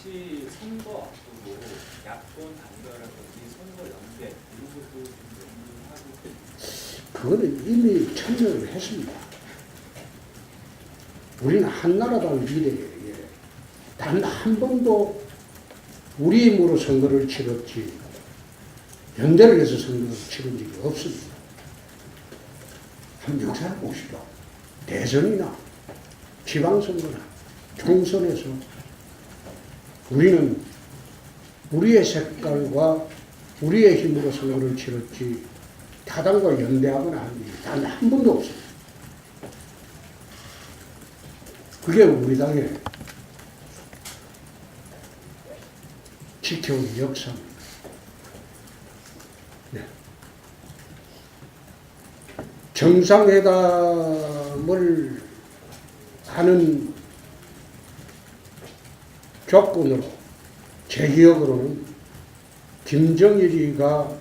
혹시 선거 앞두고 야권 단결이라든지 선거 연대 이런 것도 좀 하고 그거는 이미 참여를 했습니다. 우리는 한나라당 미래에 단 한 번도 우리 힘으로 선거를 치렀지 연대를 해서 선거를 치른 적이 없습니다. 한번 역사를 보시죠. 대선이나 지방선거나 총선에서 우리는 우리의 색깔과 우리의 힘으로 선거를 치렀지 타당과 연대하거나 한 일이 단 한 번도 없습니다. 그게 우리 당의 지켜온 역사입니다. 네. 정상회담을 하는 조건으로 제 기억으로는 김정일이가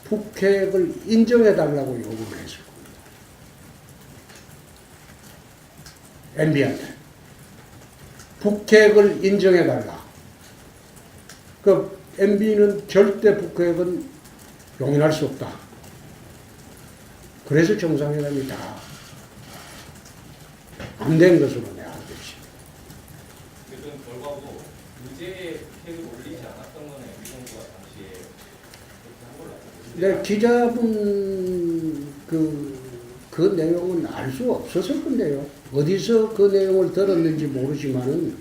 북핵을 인정해달라고 요구를 했을 겁니다. MB한테. 북핵을 인정해달라. 그 MB는 절대 북핵은 용인할 수 없다. 그래서 정상회담이 다 안 된 것으로 내가 알고 있습니다. 그런 결과고 의제에 북핵을 올리지 않았던 거는 MB 정부가 당시에 그렇게 한 걸로 알고 있습니다. 네, 기자분 그 내용은 알 수 없었을 건데요. 어디서 그 내용을 들었는지 모르지만은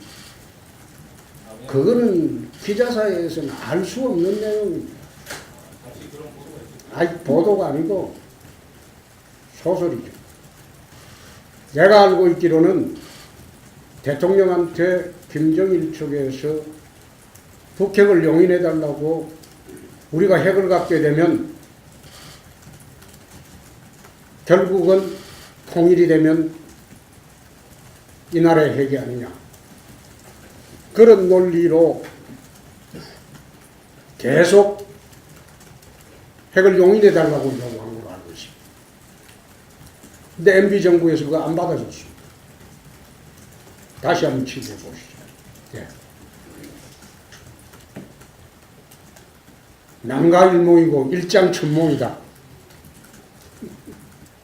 그거는 기자사회에서는 알 수 없는 내용입니다. 당시 그런 보도가 있었죠. 아니, 보도가 아니고 소설이죠. 내가 알고 있기로는 대통령한테 김정일 쪽에서 북핵을 용인해달라고 우리가 핵을 갖게 되면 결국은 통일이 되면 이 나라의 핵이 아니냐. 그런 논리로 계속 핵을 용인해달라고 요구한 걸로 알고 있습니다. 근데 MB 정부에서 그거 안 받아줬습니다. 다시 한번 취재해 보시죠. 예. 남가일몽이고 일장천몽이다.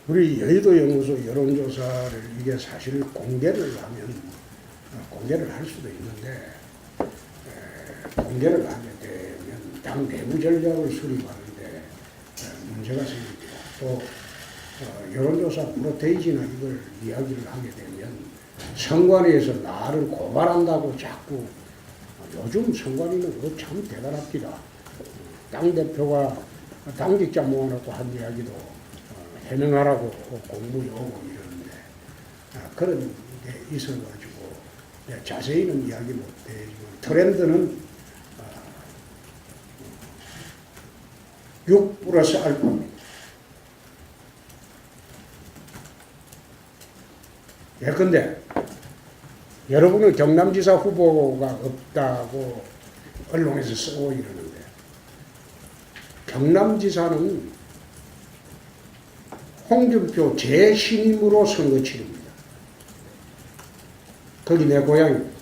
우리 여의도 연구소 여론조사를 이게 사실 공개를 하면 공개를 할 수도 있는데 공개를 하게 되면 당 내부 전략을 수립하는데 문제가 생깁니다. 또 여론조사 프로테이지나 이걸 이야기를 하게 되면 선관위에서 나를 고발한다고 자꾸 요즘 선관위는 참 대단합니다. 당대표가 당직자 모아놓고 한 이야기도 해명하라고 공문이 오고 이러는데 그런 게 있어가지고 자세히는 이야기 못해지만 트렌드는 6 플러스 알파입니다. 예컨대 여러분은 경남지사 후보가 없다고 언론에서 쓰고 이러는데 경남지사는 홍준표 재신임으로 선거 치릅니다. 거기 내 고향입니다.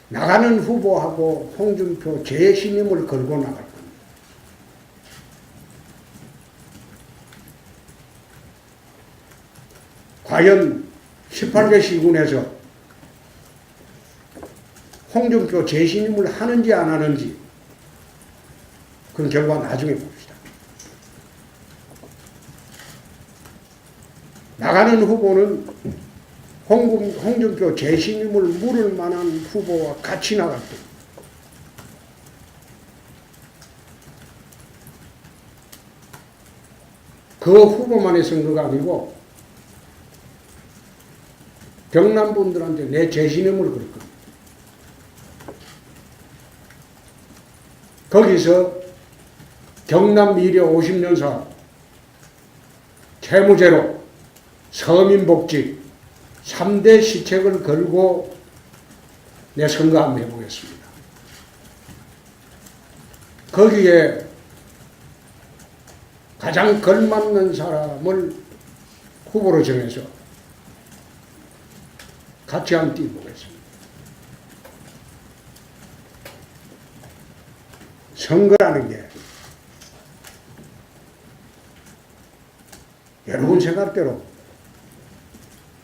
나가는 후보하고 홍준표 재신임을 걸고 나갈 겁니다. 과연 18개 시군에서 홍준표 재신임을 하는지 안 하는지 그런 결과 나중에 봅시다. 나가는 후보는 홍준표 재신임을 물을 만한 후보와 같이 나갈 겁니다. 그 후보만의 선거가 아니고 경남 분들한테 내 재신임을 걸 겁니다. 거기서 경남 미래 50년 사업, 채무제로, 서민복지, 3대 시책을 걸고 내 선거 한번 해보겠습니다. 거기에 가장 걸맞는 사람을 후보로 정해서 같이 한번 뛰어보겠습니다. 선거라는 게 여러분 생각대로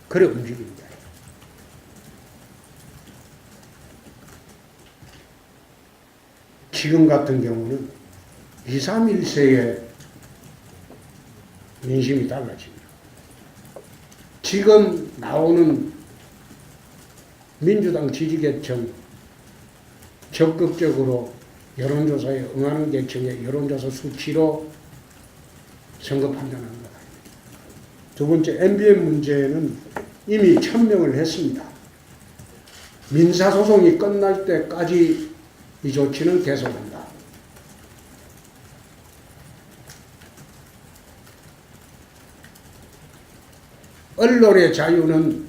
그래 움직입니다. 지금 같은 경우는 2, 3, 1세의 민심이 달라집니다. 지금 나오는 민주당 지지계층 적극적으로 여론조사에 응하는 계층의 여론조사 수치로 선거 판단합니다. 두 번째, MBN 문제는 이미 천명을 했습니다. 민사소송이 끝날 때까지 이 조치는 계속한다. 언론의 자유는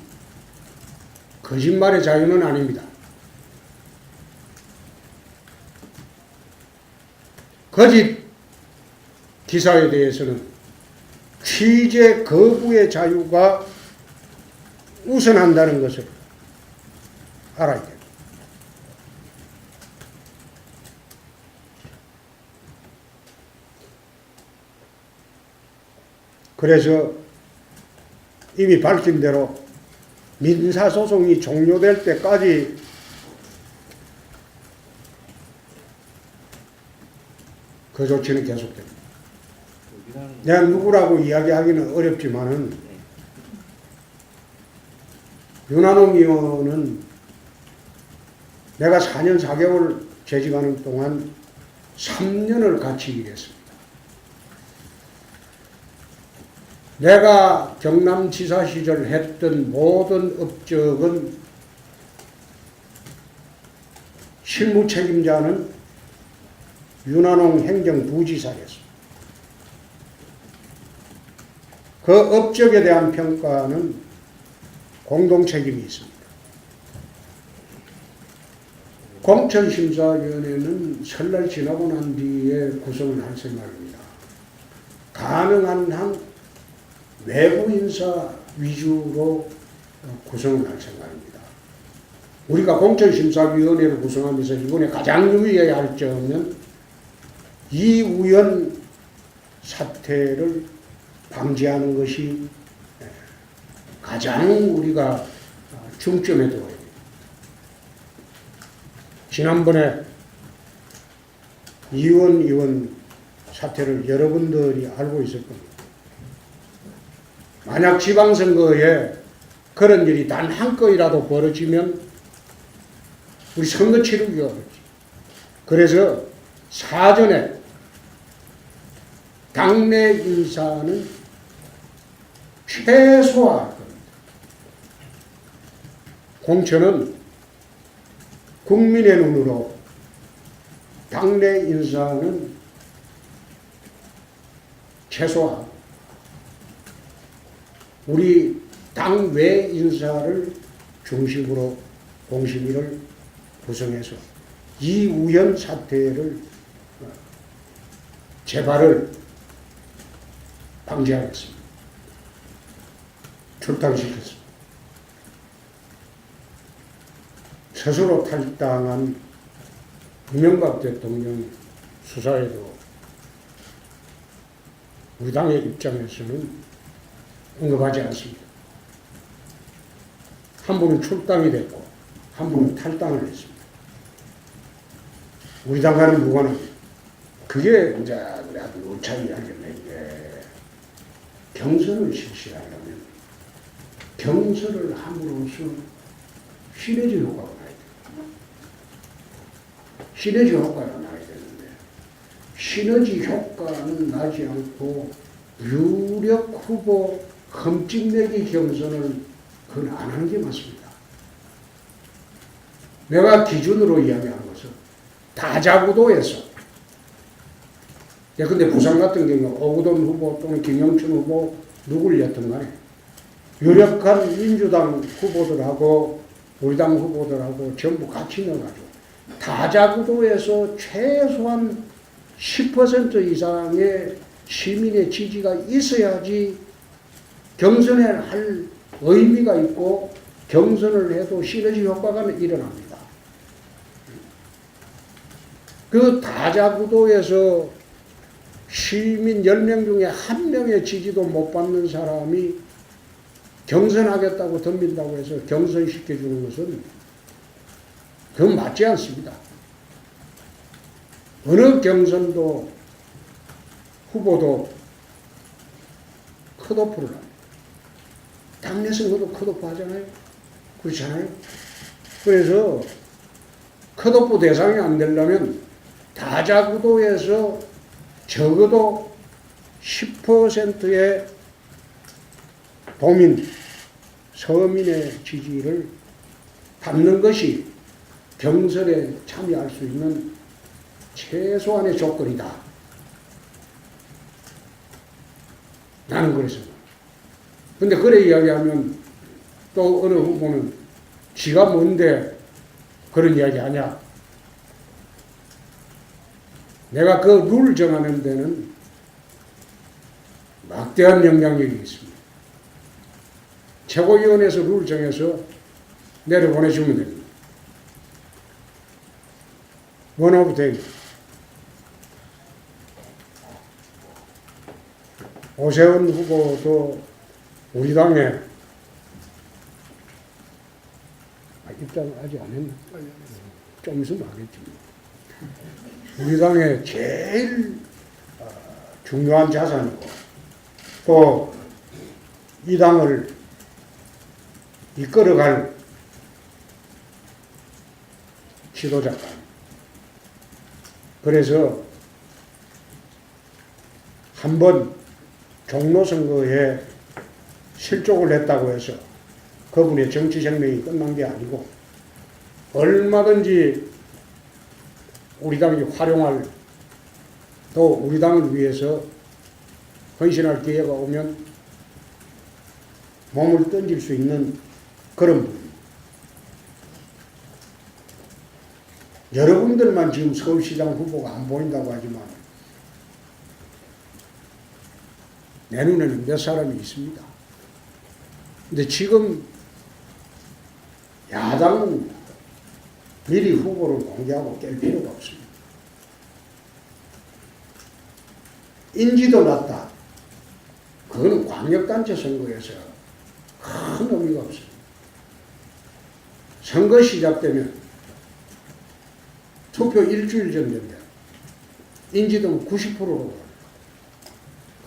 거짓말의 자유는 아닙니다. 거짓 기사에 대해서는 취재 거부의 자유가 우선한다는 것을 알아야 됩니다. 그래서 이미 밝힌 대로 민사소송이 종료될 때까지 그 조치는 계속됩니다. 내가 누구라고 이야기하기는 어렵지만은 윤한홍 의원은 내가 4년 4개월 재직하는 동안 3년을 같이 일했습니다. 내가 경남지사 시절 했던 모든 업적은 실무 책임자는 윤한홍 행정부지사였습니다. 그 업적에 대한 평가는 공동 책임이 있습니다. 공천심사위원회는 설날 지나고 난 뒤에 구성을 할 생각입니다. 가능한 한 외부 인사 위주로 구성을 할 생각입니다. 우리가 공천심사위원회를 구성하면서 이번에 가장 유의해야 할 점은 이우연 사태를 방지하는 것이 가장 우리가 중점에 둬야 됩니다. 지난번에 이우연 의원 사태를 여러분들이 알고 있을 겁니다. 만약 지방선거에 그런 일이 단 한 건이라도 벌어지면 우리 선거 치르기가 어렵지. 그래서 사전에 당내 인사는 최소화할 겁니다. 공천은 국민의 눈으로 당내 인사는 최소화. 우리 당외 인사를 중심으로 공심위를 구성해서 이우연 사태를 재발을 방지하겠습니다. 출당시켰습니다. 스스로 탈당한 이명박 대통령 수사에도 우리 당의 입장에서는 언급하지 않습니다. 한 분은 출당이 됐고 한 분은 탈당을 했습니다. 우리 당과는 무관합니다. 그게 이제 누차 이야기했는데 경선을 실시하려면 경선을 함으로써 시너지 효과가 나야 돼요. 시너지 효과가 나야 되는데 시너지 효과는 나지 않고 유력 후보 흠집내기 경선을 그건 안 하는 게 맞습니다. 내가 기준으로 이야기하는 것은 다자구도에서 근데 부산 같은 경우 오구돈 후보 또는 김영춘 후보 누굴 였든 간에 유력한 민주당 후보들하고 우리 당 후보들하고 전부 같이 넣어가지고 다자구도에서 최소한 10% 이상의 시민의 지지가 있어야지 경선에 할 의미가 있고 경선을 해도 시너지 효과가 일어납니다. 그 다자구도에서 시민 10명 중에 1명의 지지도 못 받는 사람이 경선하겠다고 덤빈다고 해서 경선시켜주는 것은 그건 맞지 않습니다. 어느 경선도 후보도 컷오프를 합니다. 당내 선거도 컷오프 하잖아요. 그렇잖아요. 그래서 컷오프 대상이 안 되려면 다자구도에서 적어도 10%의 도민, 서민의 지지를 받는 것이 경선에 참여할 수 있는 최소한의 조건이다. 나는 그랬습니다. 근데 그래 이야기하면 또 어느 후보는 지가 뭔데 그런 이야기 하냐. 내가 그 룰을 정하는 데는 막대한 영향력이 있습니다. 최고위원회에서 룰을 정해서 내려보내주면 됩니다. 원오브 데이. 오세훈 후보도 우리 당에 입당 아직 안 했나? 좀 있으면 하겠지. 우리 당의 제일 중요한 자산이고 또 이 당을 이끌어갈 지도자가. 그래서 한번 종로선거에 실족을 했다고 해서 그분의 정치 생명이 끝난 게 아니고 얼마든지 우리 당이 활용할 또 우리 당을 위해서 헌신할 기회가 오면 몸을 던질 수 있는 그런 분입니다. 여러분들만 지금 서울시장 후보가 안 보인다고 하지만 내 눈에는 몇 사람이 있습니다. 근데 지금 야당은 미리 후보를 공개하고 깰 필요가 없습니다. 인지도 낮다. 그거는 광역단체 선거에서 큰 의미가 없습니다. 선거 시작되면 투표 일주일 전인데 인지도는 90%로 갑니다.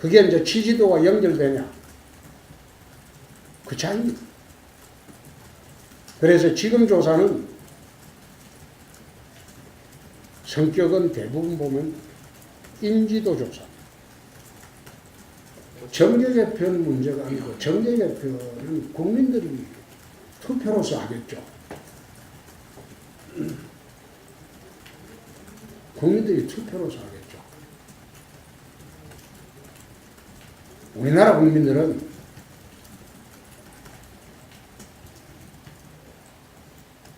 그게 이제 지지도와 연결되냐? 그 차이입니다. 그래서 지금 조사는 성격은 대부분 보면 인지도 조사. 정계개편 문제가 아니고 정계개편은 국민들이 투표로서 하겠죠. 국민들이 투표로서 하겠죠. 우리나라 국민들은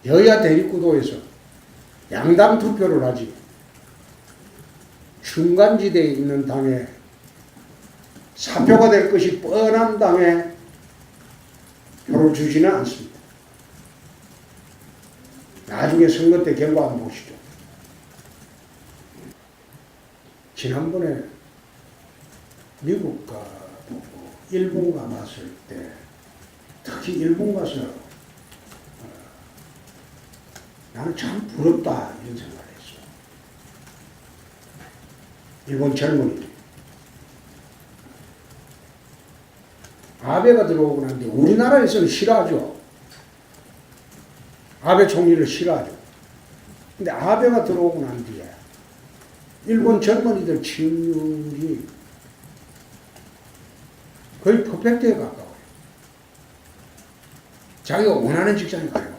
여야 대립구도에서 양당 투표를 하지 중간지대에 있는 당에 사표가 될 것이 뻔한 당에 표를 주지는 않습니다. 나중에 선거 때 결과 한번 보시죠. 지난번에 미국 가보고 일본 가봤을 때 특히 일본 가서 나는 참 부럽다 이런 생각을 했어. 일본 젊은이들. 아베가 들어오고 난 뒤에 우리나라에서는 싫어하죠. 아베 총리를 싫어하죠. 근데 아베가 들어오고 난 뒤에 일본 젊은이들 지지율이 거의 퍼펙트에 가까워요. 자기가 원하는 직장에 가요.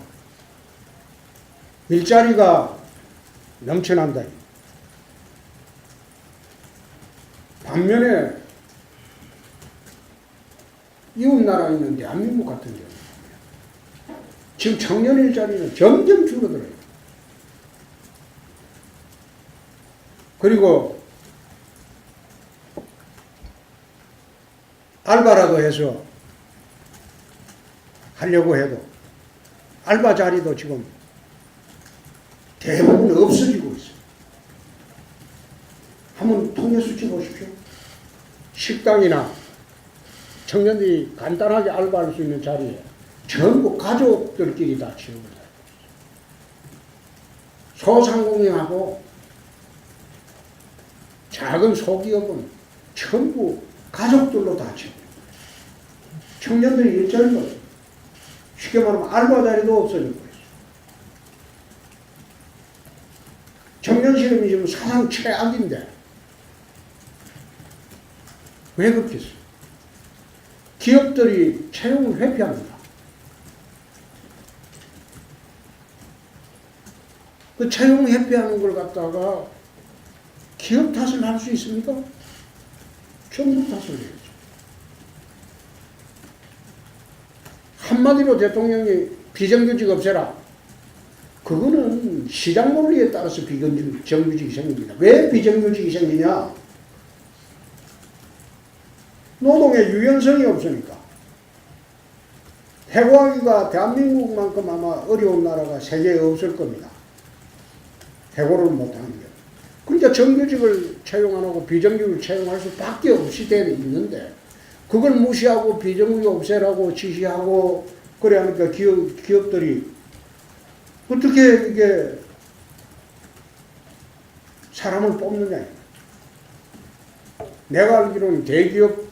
일자리가 넘쳐난다. 반면에 이웃나라에 있는 대한민국 같은 경우 지금 청년 일자리는 점점 줄어들어요. 그리고 알바라도 해서 하려고 해도 알바 자리도 지금 대부분 없어지고 있어요. 한번 통계수치 보십시오. 식당이나 청년들이 간단하게 알바할 수 있는 자리에 전부 가족들끼리 다 채우고 있어요. 소상공인하고 작은 소기업은 전부 가족들로 다 채우고 있어요. 청년들이 일자리가 없어요. 쉽게 말하면 알바 자리도 없어지고 있어요. 청년 실업이 지금 사상 최악인데 왜 그렇겠어요? 기업들이 채용을 회피합니다. 그 채용 회피하는 걸 갖다가 기업 탓을 할 수 있습니까? 정부 탓을 해야죠. 한마디로 대통령이 비정규직 없애라. 그거는 시장 논리에 따라서 비정규직이 생깁니다. 왜 비정규직이 생기냐? 노동의 유연성이 없으니까. 해고하기가 대한민국만큼 아마 어려운 나라가 세계에 없을 겁니다. 해고를 못하는 게. 그러니까 정규직을 채용 안 하고 비정규직을 채용할 수밖에 없이 되어 있는데 그걸 무시하고 비정규직 없애라고 지시하고 그래 하니까 기업들이 어떻게 이게 사람을 뽑느냐. 내가 알기로는 대기업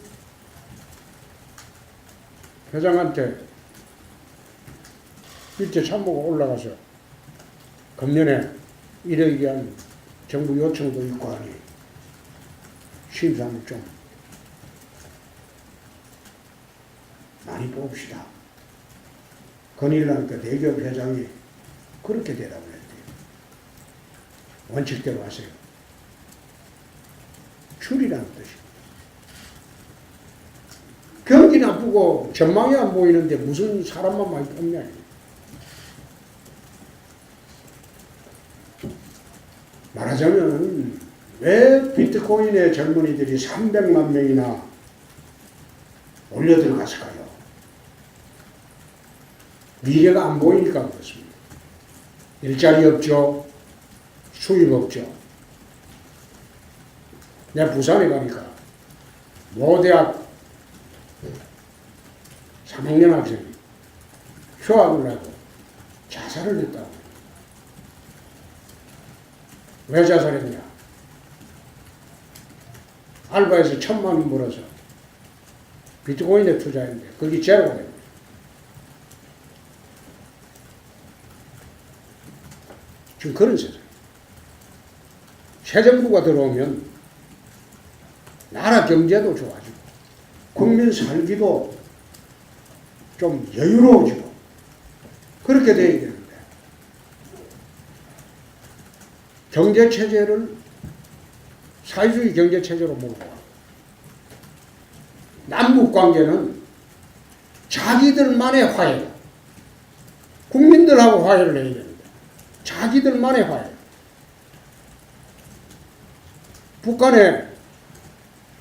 회장한테 밑에 참모가 올라가서 금년에 이러기 위한 정부 요청도 있고 하니 심사를 좀 많이 뽑읍시다. 건의를 대기업 회장이 그렇게 대답을 했대요. 원칙대로 하세요. 줄이라는 뜻입니다. 경기 나쁘고 전망이 안 보이는데 무슨 사람만 많이 뽑냐. 말하자면 왜 비트코인의 젊은이들이 300만 명이나 올려 들어갔을까요? 미래가 안 보이니까 그렇습니다. 일자리 없죠. 수입 없죠. 내가 부산에 가니까 모대학 3학년 학생이 휴학을 하고 자살을 했다고. 왜 자살했냐? 알바에서 1,000만 원 벌어서 비트코인에 투자했는데 그게 제로가 됩니다. 지금 그런 세상. 새 정부가 들어오면 나라 경제도 좋아지고 국민 살기도 좀 여유로워지고 그렇게 돼야 되는데 경제체제를 사회주의 경제체제로 몰고 와. 남북관계는 자기들만의 화해, 국민들하고 화해를 해야 되는데 자기들만의 화해. 북한에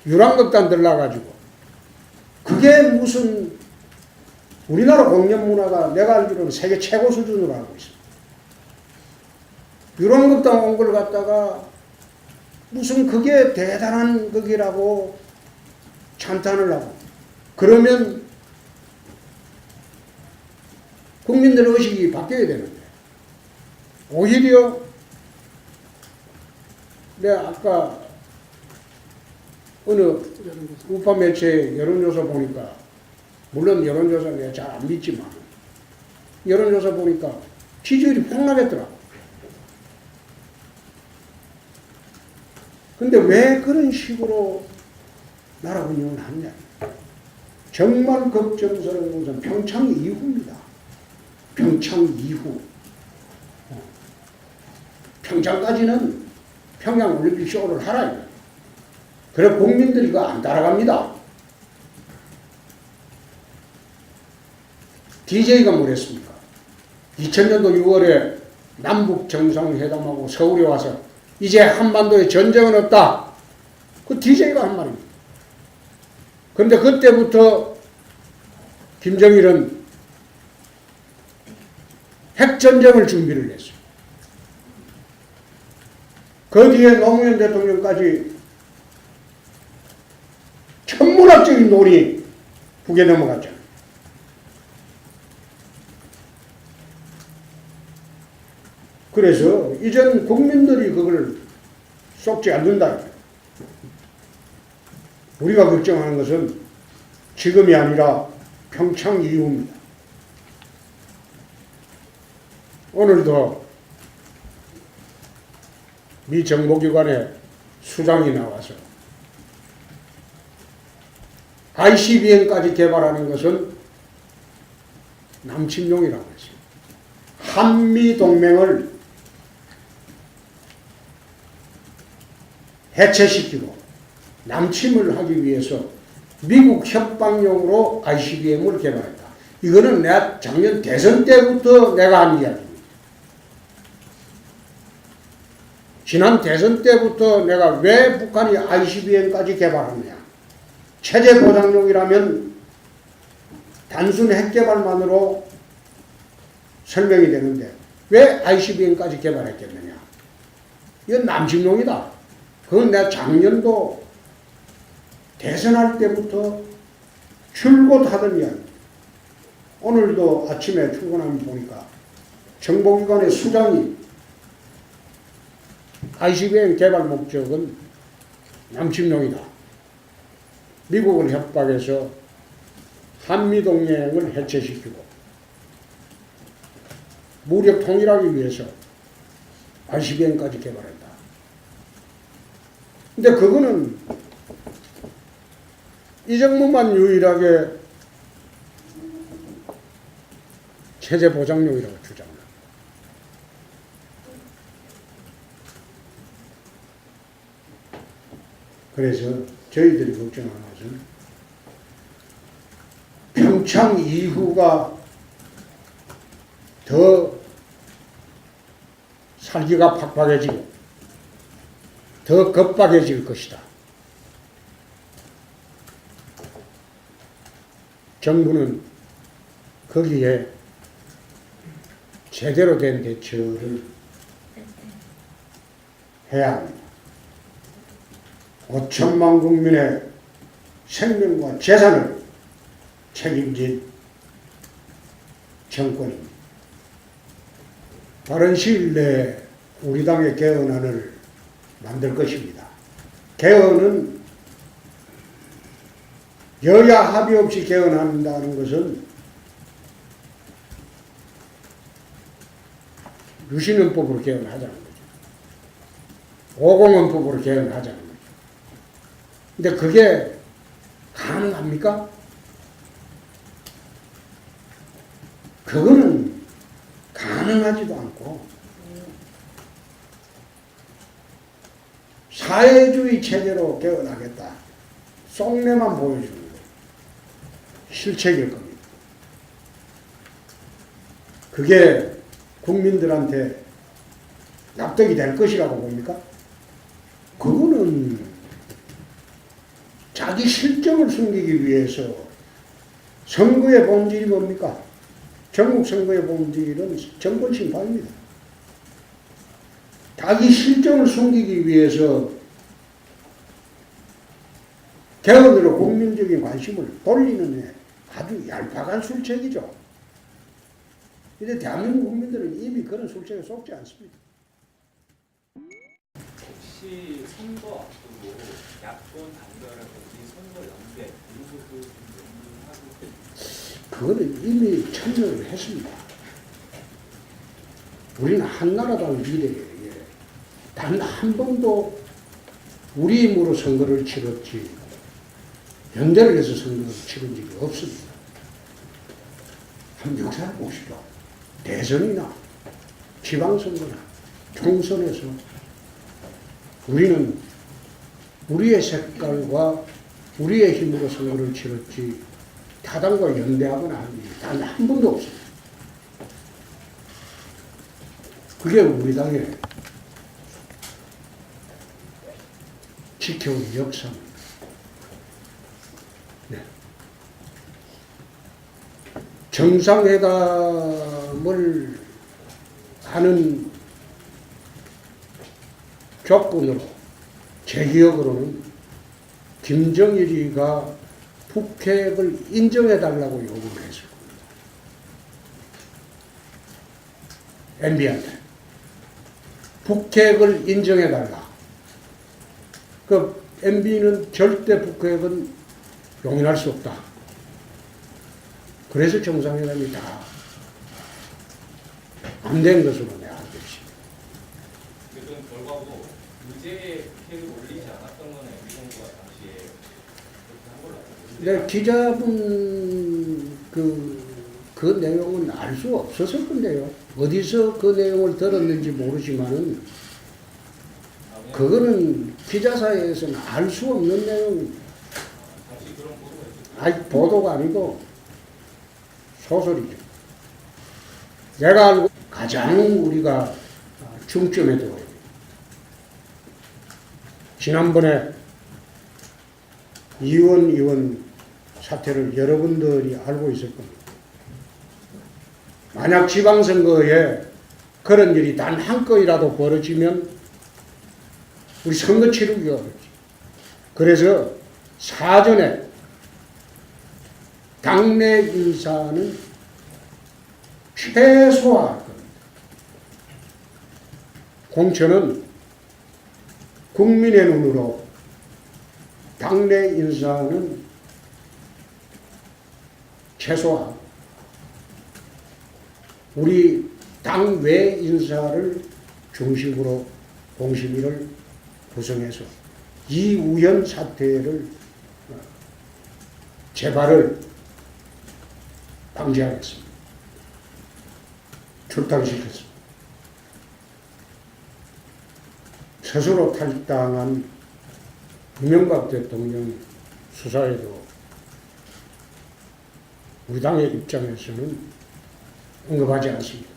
유랑극단 들라가지고 그게 무슨 우리나라 공연 문화가 내가 알기로는 세계 최고 수준으로 알고 있습니다. 유랑극단 온 걸 갖다가 무슨 그게 대단한 극이라고 찬탄을 하고 그러면 국민들의 의식이 바뀌어야 되는데 오히려 내가 아까 어느 우파 매체 여론조사 보니까 물론 여론조사 내가 잘 안 믿지만 여론조사 보니까 지지율이 폭락했더라. 근데 왜 그런 식으로 나라 운영을 하느냐. 정말 걱정스러운 것은 평창 이후입니다. 평창 이후. 평창까지는 평양올림픽 쇼를 하라. 그래 국민들이 그거 안 따라갑니다. DJ가 뭐랬습니까? 2000년도 6월에 남북 정상회담하고 서울에 와서 이제 한반도에 전쟁은 없다. 그 DJ가 한 말입니다. 그런데 그때부터 김정일은 핵전쟁을 준비를 했어요. 그 뒤에 노무현 대통령까지 천문학적인 논이 북에 넘어갔잖아요. 그래서 이전 국민들이 그걸 쏙지 않는다. 우리가 걱정하는 것은 지금이 아니라 평창 이후입니다. 오늘도 미 정보기관의 수장이 나와서 ICBM까지 개발하는 것은 남침용이라고 했어요. 한미동맹을 해체시키고 남침을 하기 위해서 미국 협박용으로 ICBM을 개발했다. 이거는 내가 작년 대선 때부터 내가 한 이야기입니다. 지난 대선 때부터 내가 왜 북한이 ICBM까지 개발하느냐. 체제 보장용이라면 단순 핵 개발만으로 설명이 되는데 왜 ICBM까지 개발했겠느냐. 이건 남침용이다. 그건 내가 작년도 대선할 때부터 줄곧 하던 이야기. 오늘도 아침에 출근하면 보니까 정보기관의 수장이 ICBM 개발 목적은 남침용이다. 미국을 협박해서 한미동맹을 해체시키고 무력 통일하기 위해서 ICBM까지 개발했다. 근데 그거는 이 정부만 유일하게 체제 보장용이라고 주장합니다. 그래서 저희들이 걱정하는 것은 평창 이후가 더 살기가 팍팍해지고 더 급박해질 것이다. 정부는 거기에 제대로 된 대처를 해야 합니다. 5천만 국민의 생명과 재산을 책임진 정권입니다. 빠른 시일 내에 우리 당의 개헌안을 만들 것입니다. 개헌은 여야 합의 없이 개헌한다는 것은 유신헌법으로 개헌하자는 거죠. 50헌법으로 개헌하자는 거죠. 근데 그게 가능합니까? 그거는 가능하지도 않고 사회주의 체제로 개헌하겠다. 속내만 보여주는 거예요. 실책일 겁니다. 그게 국민들한테 납득이 될 것이라고 봅니까? 그거는 자기 실정을 숨기기 위해서 선거의 본질이 뭡니까? 전국 선거의 본질은 정권 심판입니다. 자기 실정을 숨기기 위해서 개헌으로 국민적인 관심을 돌리는 아주 얄팍한 술책이죠. 근데 대한민국 국민들은 이미 그런 술책에 속지 않습니다. 혹시 선거 앞두고 야권 단결하든지 선거 연대 이런 것도 좀 논의하고 그거는 이미 참여를 했습니다. 우리는 한나라당 미래에 단 한 번도 우리 힘으로 선거를 치렀지 연대를 해서 선거를 치른 적이 없습니다. 한번 역사를 보시죠. 대선이나 지방선거나 총선에서 우리는 우리의 색깔과 우리의 힘으로 선거를 치렀지 타당과 연대하거나 한 일이 단 한 번도 없습니다. 그게 우리 당의 지켜온 역사입니다. 네. 정상회담을 하는 조건으로 제 기억으로는 김정일이가 북핵을 인정해달라고 요구를 했을 겁니다. MB한테. 북핵을 인정해달라. 그 MB는 절대 북핵은 용인할 수 없다. 그래서 정상회담이 다 안 된 것으로 내가 알고 있습니다. 그런 결과고 의제에 핵을 올리지 않았던 거네. 위성구가 당시에 그렇게 한 걸로 알고 있는데. 근데 기자분 그 내용은 알 수 없었을 건데요. 어디서 그 내용을 들었는지 모르지만은 그거는 기자사회에서는 알 수 없는 내용입니다. 당시 그런 보도가 있었죠. 아니, 보도가 아니고 소설이죠. 내가 알고 가장 우리가 중점에 둬야 돼요. 지난번에 이원 의원 사태를 여러분들이 알고 있을 겁니다. 만약 지방선거에 그런 일이 단 한 건이라도 벌어지면 우리 선거 치르기가 어렵지. 그래서 사전에 당내 인사는 최소화할 겁니다. 공천은 국민의 눈으로 당내 인사는 최소화. 우리 당외 인사를 중심으로 공심위를 구성해서 이우연 사태를 재발을 방지하겠습니다. 출당시켰습니다. 스스로 탈당한 이명박 대통령 수사에도 우리 당의 입장에서는 언급하지 않습니다.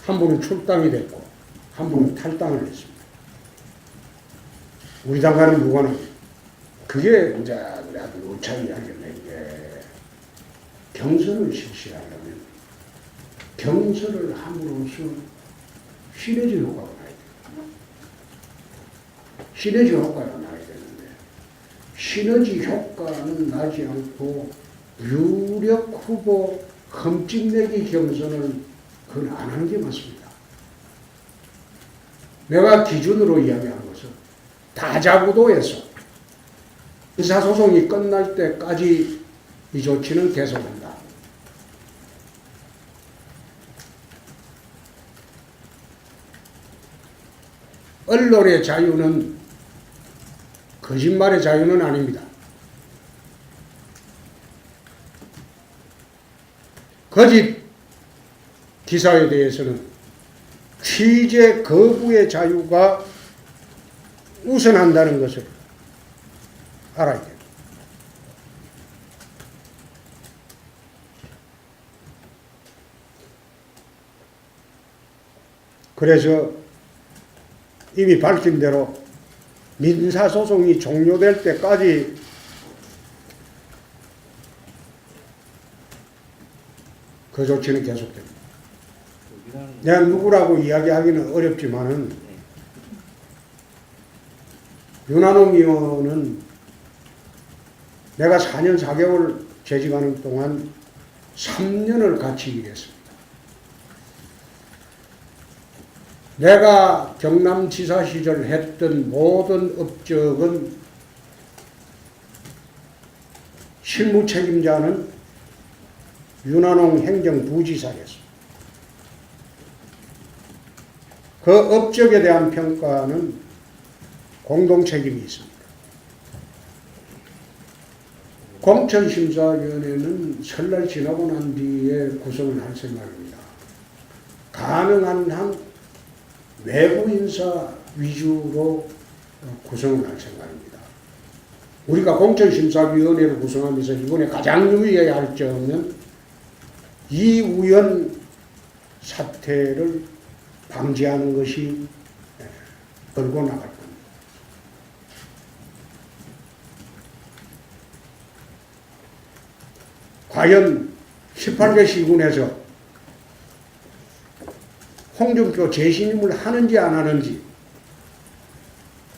한 분은 출당이 됐고 한 분은 탈당을 했습니다. 우리 당과는 무관합니다. 그게 이제 노차 이야기를 게 경선을 실시하려면 경선을 함으로써 시너지 효과가 나야 돼요. 시너지 효과가 나야 되는데 시너지 효과는 나지 않고 유력 후보 흠집내기 경선을 그건 안 하는 게 맞습니다. 내가 기준으로 이야기한 것은 다자구도에서 의사소송이 끝날 때까지 이 조치는 계속한다. 언론의 자유는 거짓말의 자유는 아닙니다. 거짓 기사에 대해서는 취재 거부의 자유가 우선한다는 것을 알아야 돼요. 그래서 이미 밝힌 대로 민사소송이 종료될 때까지 그 조치는 계속됩니다. 내가 누구라고 이야기하기는 어렵지만은 윤한홍 의원은 내가 4년 4개월 재직하는 동안 3년을 같이 일했습니다. 내가 경남지사 시절 했던 모든 업적은 실무 책임자는 윤한홍 행정부지사였습니다. 그 업적에 대한 평가는 공동 책임이 있습니다. 공천심사위원회는 설날 지나고 난 뒤에 구성을 할 생각입니다. 가능한 한 외부 인사 위주로 구성을 할 생각입니다. 우리가 공천심사위원회를 구성하면서 이번에 가장 유의해야 할 점은 이우연 사태를 방지하는 것이 걸고 나갈 겁니다. 과연 18개 시군에서 홍준표 재신임을 하는지 안 하는지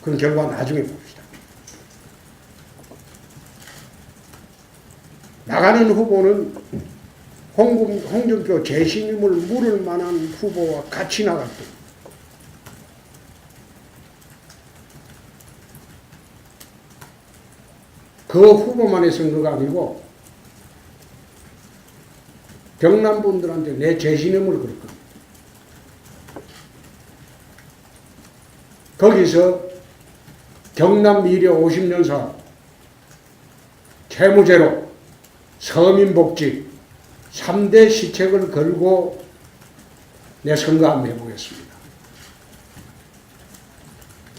그런 결과 나중에 봅시다. 나가는 후보는 홍준표 재신임을 물을 만한 후보와 같이 나갈 때 그 후보만의 선거가 아니고 경남 분들한테 내 재신임을 그럴 겁니다. 거기서 경남 미래 50년 사업, 채무제로, 서민복지 3대 시책을 걸고 내 선거 한번 해보겠습니다.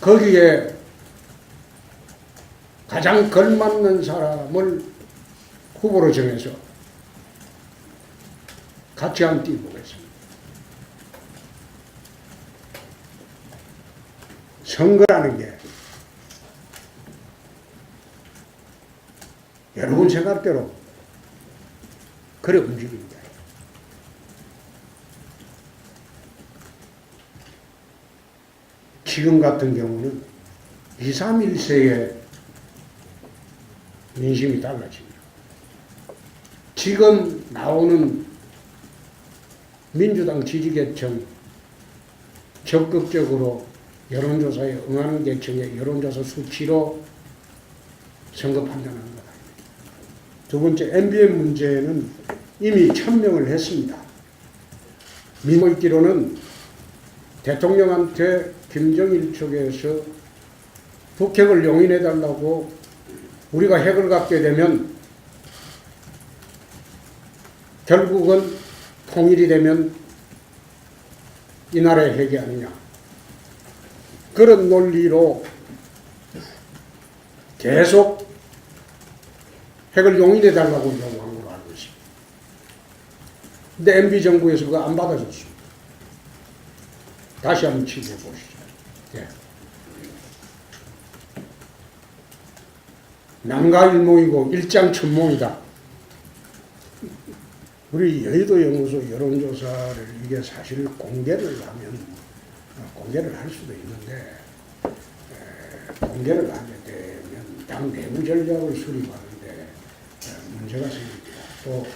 거기에 가장 걸맞는 사람을 후보로 정해서 같이 한번 뛰어보겠습니다. 선거라는 게 여러분 생각대로 그래 움직입니다. 지금 같은 경우는 2, 3, 1세에 민심이 달라집니다. 지금 나오는 민주당 지지계층 적극적으로 여론조사에 응하는 계층의 여론조사 수치로 선거 판단하는 것 아닙니다. 두 번째, MBN 문제는 이미 천명을 했습니다. 미모 있기로는 대통령한테 김정일 쪽에서 북핵을 용인해달라고 우리가 핵을 갖게 되면 결국은 통일이 되면 이 나라의 핵이 아니냐. 그런 논리로 계속 핵을 용인해달라고 요구한 걸로 알고 있습니다. 근데 MB정부에서 그거 안 받아줬습니다. 다시 한번 취재해 보시죠. 예. 남가일몽이고 일장천몽이다. 우리 여의도연구소 여론조사를 이게 사실 공개를 하면 공개를 할 수도 있는데 공개를 하게 되면 당 내부 전략을 수립하는데 문제가 생깁니다. 또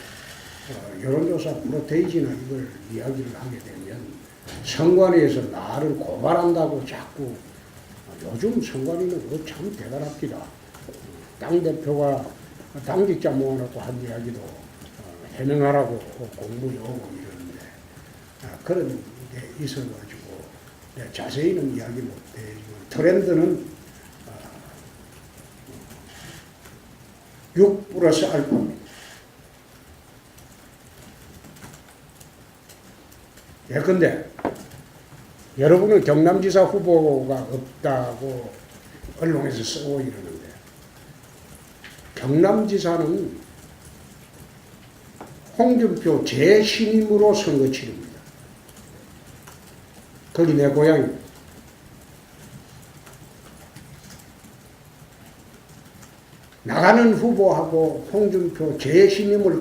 여론조사 프로테이지나 이걸 이야기를 하게 되면 선관위에서 나를 고발한다고 자꾸 요즘 선관위는 그거 참 대단합니다. 당대표가 당직자 모아놓고 한 이야기도 해명하라고 공부를 하고 이러는데 그런 게 있어가지고 자세히는 이야기 못해지만 트렌드는 6 플러스 알파입니다. 예컨대 여러분은 경남지사 후보가 없다고 언론에서 쓰고 이러는데 경남지사는 홍준표 재신임으로 선거 치릅니다. 거기 내 고향입니다. 나가는 후보하고 홍준표 재신임을